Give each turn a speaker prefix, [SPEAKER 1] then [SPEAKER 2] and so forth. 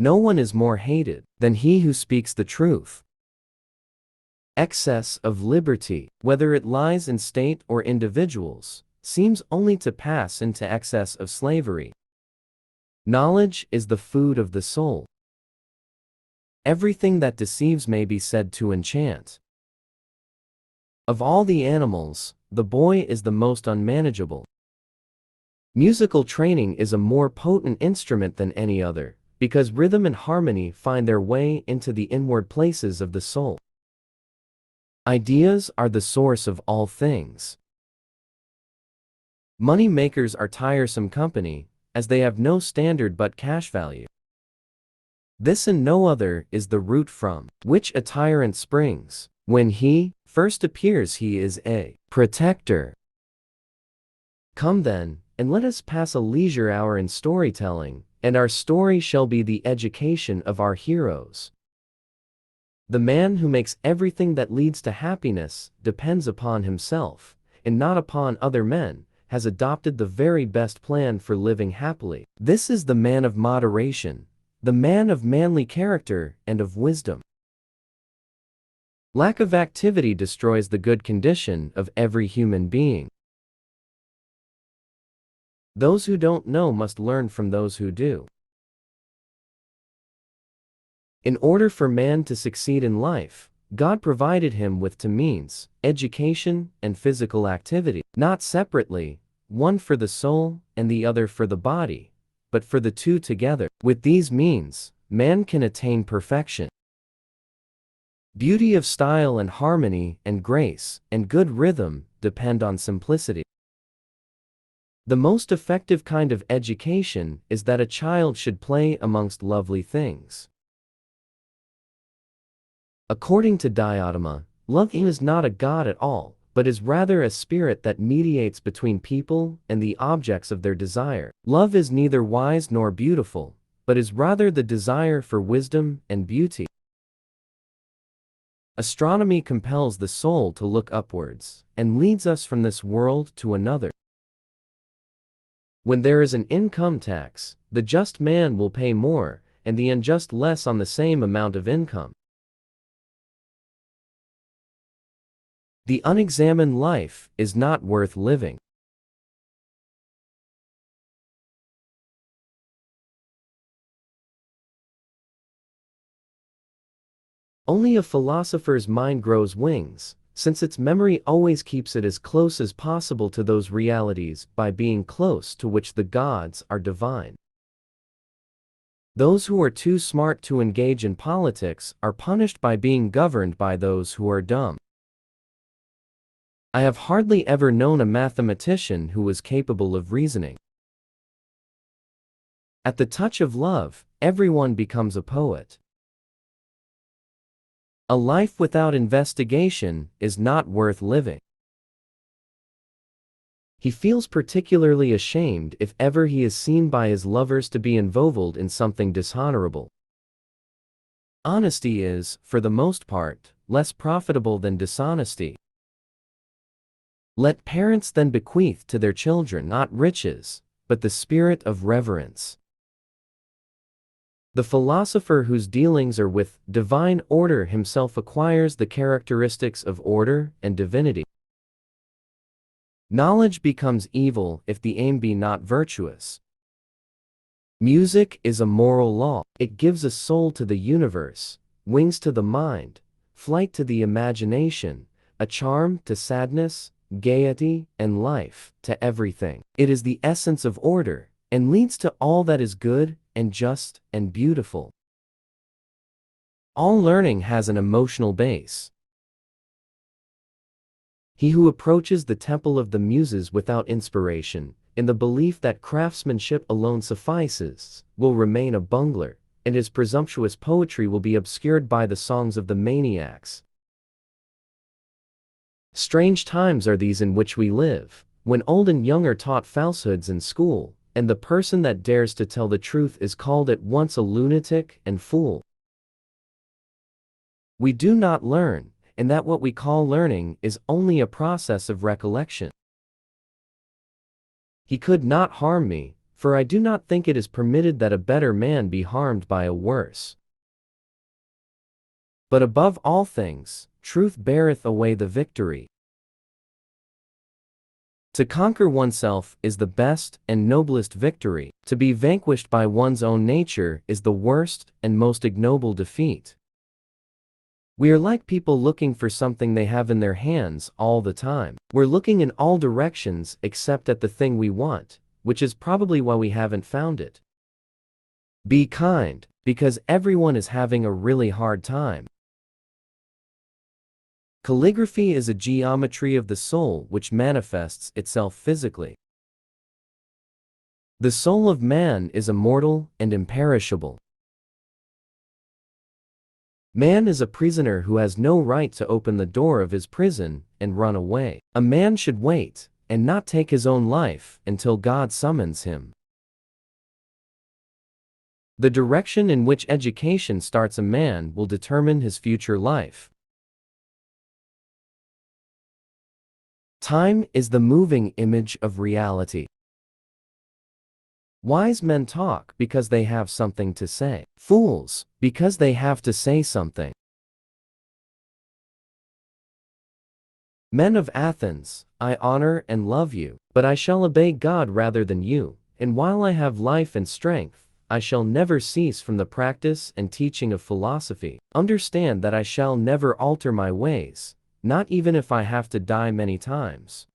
[SPEAKER 1] No one is more hated than he who speaks the truth. Excess of liberty, whether it lies in state or individuals, seems only to pass into excess of slavery. Knowledge is the food of the soul. Everything that deceives may be said to enchant. Of all the animals, the boy is the most unmanageable. Musical training is a more potent instrument than any other, because rhythm and harmony find their way into the inward places of the soul. Ideas are the source of all things. Money makers are tiresome company, as they have no standard but cash value. This and no other is the root from which a tyrant springs. When he first appears, he is a protector. Come then, and let us pass a leisure hour in storytelling, and our story shall be the education of our heroes. The man who makes everything that leads to happiness depends upon himself, and not upon other men, has adopted the very best plan for living happily. This is the man of moderation, the man of manly character and of wisdom. Lack of activity destroys the good condition of every human being. Those who don't know must learn from those who do. In order for man to succeed in life, God provided him with two means, education and physical activity, not separately, one for the soul and the other for the body, but for the two together. With these means, man can attain perfection. Beauty of style and harmony and grace and good rhythm depend on simplicity. The most effective kind of education is that a child should play amongst lovely things. According to Diotima, love is not a god at all, but is rather a spirit that mediates between people and the objects of their desire. Love is neither wise nor beautiful, but is rather the desire for wisdom and beauty. Astronomy compels the soul to look upwards, and leads us from this world to another. When there is an income tax, the just man will pay more, and the unjust less on the same amount of income. The unexamined life is not worth living. Only a philosopher's mind grows wings, since its memory always keeps it as close as possible to those realities by being close to which the gods are divine. Those who are too smart to engage in politics are punished by being governed by those who are dumb. I have hardly ever known a mathematician who was capable of reasoning. At the touch of love, everyone becomes a poet. A life without investigation is not worth living. He feels particularly ashamed if ever he is seen by his lovers to be involved in something dishonorable. Honesty is, for the most part, less profitable than dishonesty. Let parents then bequeath to their children not riches, but the spirit of reverence. The philosopher whose dealings are with divine order himself acquires the characteristics of order and divinity. Knowledge becomes evil if the aim be not virtuous. Music is a moral law. It gives a soul to the universe, wings to the mind, flight to the imagination, a charm to sadness, gaiety, and life to everything. It is the essence of order, and leads to all that is good and just and beautiful. All learning has an emotional base. He who approaches the temple of the Muses without inspiration, in the belief that craftsmanship alone suffices, will remain a bungler, and his presumptuous poetry will be obscured by the songs of the maniacs. Strange times are these in which we live, when old and young are taught falsehoods in school, and the person that dares to tell the truth is called at once a lunatic and fool. We do not learn, and that what we call learning is only a process of recollection. He could not harm me, For I do not think it is permitted that a better man be harmed by a worse. But above all things, truth beareth away the victory. To conquer oneself is the best and noblest victory. To be vanquished by one's own nature is the worst and most ignoble defeat. We are like people looking for something they have in their hands all the time. We're looking in all directions except at the thing we want, which is probably why we haven't found it. Be kind, because everyone is having a really hard time. Calligraphy is a geometry of the soul which manifests itself physically. The soul of man is immortal and imperishable. Man is a prisoner who has no right to open the door of his prison and run away. A man should wait and not take his own life until God summons him. The direction in which education starts a man will determine his future life. Time is the moving image of reality. Wise men talk because they have something to say. Fools, because they have to say something. Men of Athens, I honor and love you, but I shall obey God rather than you, and while I have life and strength, I shall never cease from the practice and teaching of philosophy. Understand that I shall never alter my ways, not even if I have to die many times.